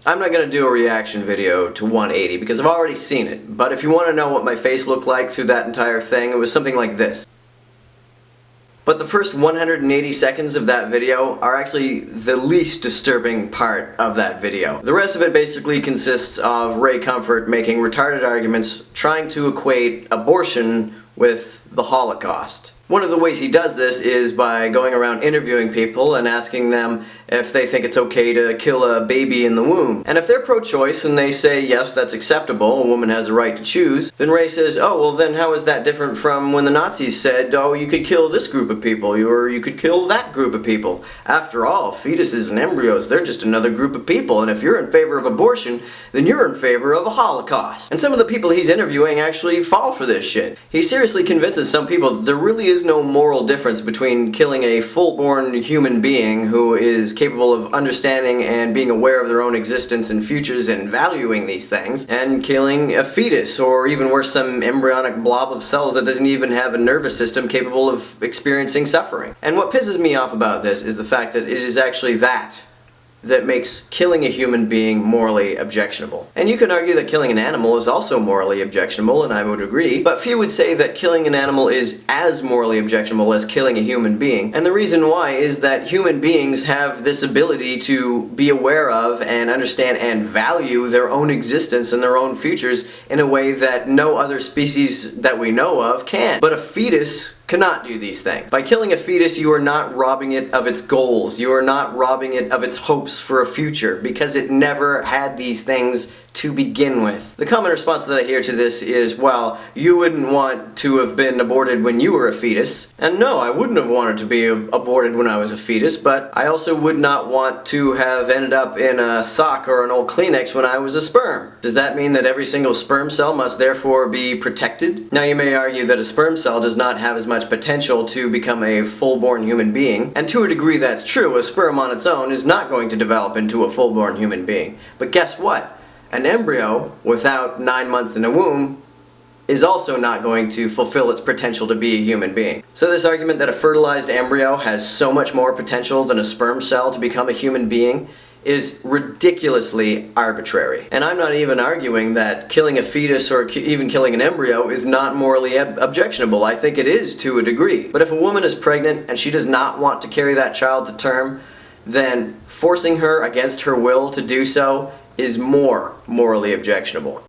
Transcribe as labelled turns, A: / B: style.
A: I'm not going to do a reaction video to 180 because I've already seen it, but if you want to know what my face looked like through that entire thing, it was something like this. But the first 180 seconds of that video are actually the least disturbing part of that video. The rest of it basically consists of Ray Comfort making retarded arguments trying to equate abortion with the Holocaust. One of the ways he does this is by going around interviewing people and asking them if they think it's okay to kill a baby in the womb. And if they're pro-choice and they say, yes, that's acceptable, a woman has a right to choose, then Ray says, oh, well then how is that different from when the Nazis said, oh, you could kill this group of people, or you could kill that group of people. After all, fetuses and embryos, they're just another group of people, and if you're in favor of abortion, then you're in favor of a Holocaust. And some of the people he's interviewing actually fall for this shit. He seriously convinces some people that there really is no moral difference between killing a full-born human being who is capable of understanding and being aware of their own existence and futures and valuing these things, and killing a fetus, or even worse, some embryonic blob of cells that doesn't even have a nervous system capable of experiencing suffering. And what pisses me off about this is the fact that it is actually that makes killing a human being morally objectionable. And you can argue that killing an animal is also morally objectionable, and I would agree, but few would say that killing an animal is as morally objectionable as killing a human being. And the reason why is that human beings have this ability to be aware of and understand and value their own existence and their own futures in a way that no other species that we know of can. But a fetus cannot do these things. By killing a fetus, you are not robbing it of its goals. You are not robbing it of its hopes for a future, because it never had these things to begin with. The common response that I hear to this is, well, you wouldn't want to have been aborted when you were a fetus. And no, I wouldn't have wanted to be aborted when I was a fetus, but I also would not want to have ended up in a sock or an old Kleenex when I was a sperm. Does that mean that every single sperm cell must therefore be protected? Now you may argue that a sperm cell does not have as much potential to become a full-born human being, and to a degree that's true. A sperm on its own is not going to develop into a full-born human being. But guess what? An embryo, without 9 months in a womb, is also not going to fulfill its potential to be a human being. So this argument that a fertilized embryo has so much more potential than a sperm cell to become a human being is ridiculously arbitrary. And I'm not even arguing that killing a fetus or even killing an embryo is not morally objectionable. I think it is to a degree. But if a woman is pregnant and she does not want to carry that child to term, then forcing her against her will to do so is more morally objectionable.